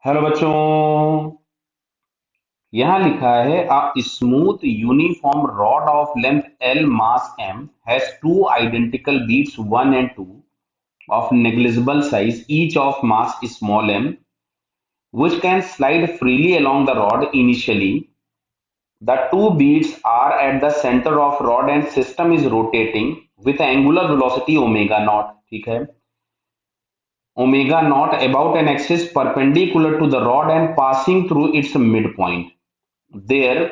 Hello बच्चों। यहाँ लिखा है a smooth uniform rod of length L mass M has two identical beads 1 and 2 of negligible size each of mass small m which can slide freely along the rod initially. The two beads are at the center of rod and system is rotating with angular velocity omega naught. ठीक है, omega naught about an axis perpendicular to the rod and passing through its midpoint. There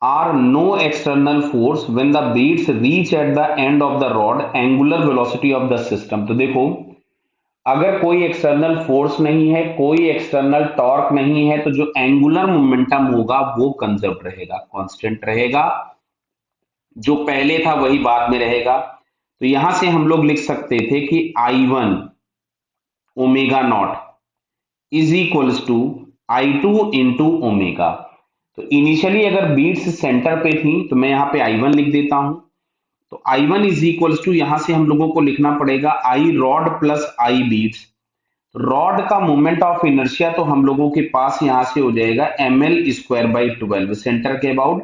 are no external force when the beads reach at the end of the rod angular velocity of the system। तो देखो, अगर कोई external force नहीं है, कोई external torque नहीं है, तो जो एंगुलर मोमेंटम होगा वो कंजर्व रहेगा, कांस्टेंट रहेगा। जो पहले था वही बाद में रहेगा। तो यहां से हम लोग लिख सकते थे कि I1 omega naught is equals to I2 into omega. तो इनिशियली अगर बीट्स सेंटर पे थी तो मैं यहाँ पे I1 लिख देता हूं। तो I1 इज इक्वल्स टू, यहां से हम लोगों को लिखना पड़ेगा आई रॉड प्लस आई बीट्स। रॉड का मोमेंट ऑफ इनर्शिया तो हम लोगों के पास यहां से हो जाएगा ml² बाई 12 सेंटर के अबाउट,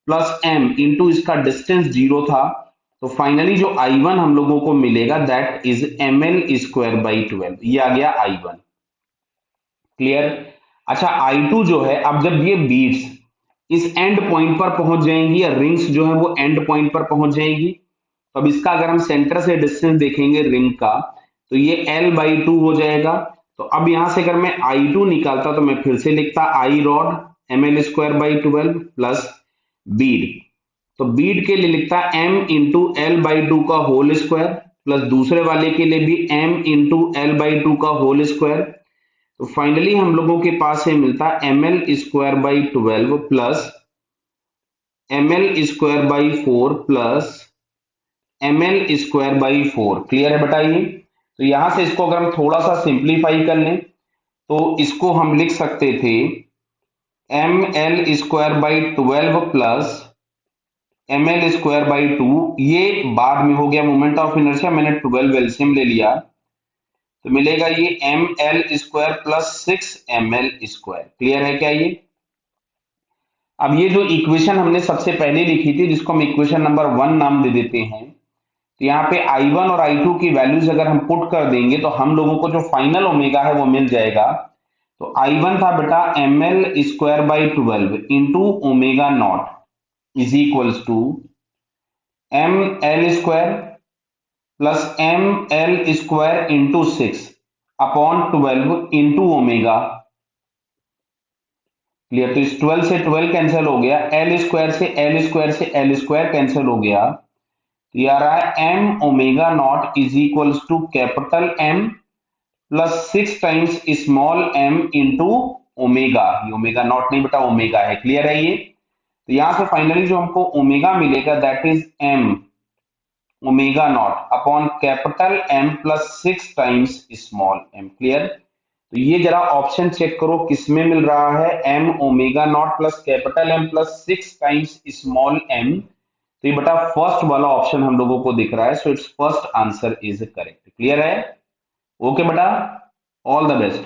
प्लस m इंटू इसका डिस्टेंस 0 था। तो फाइनली जो I1 हम लोगों को मिलेगा दैट इज ml² बाई 12। ये आ गया I1। क्लियर। अच्छा, I2 जो है, अब जब ये बीड्स इस एंड पॉइंट पर पहुंच जाएंगी या रिंग्स जो है वो एंड पॉइंट पर पहुंच जाएंगी, तो अब इसका अगर हम सेंटर से डिस्टेंस देखेंगे रिंग का, तो ये L/2 हो जाएगा। तो अब यहां से अगर मैं I2 निकालता तो मैं फिर से लिखता I rod ml² by 12 plus bead. तो बीड के लिए लिखता m इंटू L/2 का होल स्क्वायर, प्लस दूसरे वाले के लिए भी m इंटू L/2 का होल स्क्वायर। तो फाइनली हम लोगों के पास से मिलता ml² by 12 plus ml² by 4 plus ml² by 4। Clear है बताइए। तो यहां से इसको अगर हम थोड़ा सा सिंप्लीफाई कर लें तो इसको हम लिख सकते थे ml² बाई 12 प्लस ml²बाई 2। ये बाद में हो गया मोमेंट ऑफ इनर्शिया, मैंने 12 एलसीएम ले लिया, तो मिलेगा ये ml² प्लस 6ml²। क्लियर है क्या ये। अब ये जो इक्वेशन हमने सबसे पहले लिखी थी जिसको हम इक्वेशन नंबर 1 नाम दे देते हैं, तो यहाँ पे I1 और I2 की वैल्यूज अगर हम पुट कर देंगे तो हम लोगों को जो फाइनल ओमेगा है वो मिल जाएगा। तो I1 था बेटा ml²बाई 12 into omega naught is equals to ml² plus ml² into 6 upon 12 into omega. Clear. तो इस 12 से 12 कैंसिल हो गया, L² से L² से L² कैंसिल हो गया। तो ये आ रहा है m omega naught is equals to capital M plus 6 times small m into omega. ये ओमेगा नॉट नहीं बेटा ओमेगा है। क्लियर है ये। तो यहां से फाइनली जो हमको ओमेगा मिलेगा that is m omega not upon capital M plus 6 times small m। Clear. तो ये जरा ऑप्शन चेक करो किस में मिल रहा है, m omega not plus capital M plus 6 times small m। तो ये बेटा फर्स्ट वाला ऑप्शन हम लोगों को दिख रहा है, so it's first answer is correct. Clear है। ओके बेटा, ऑल द बेस्ट।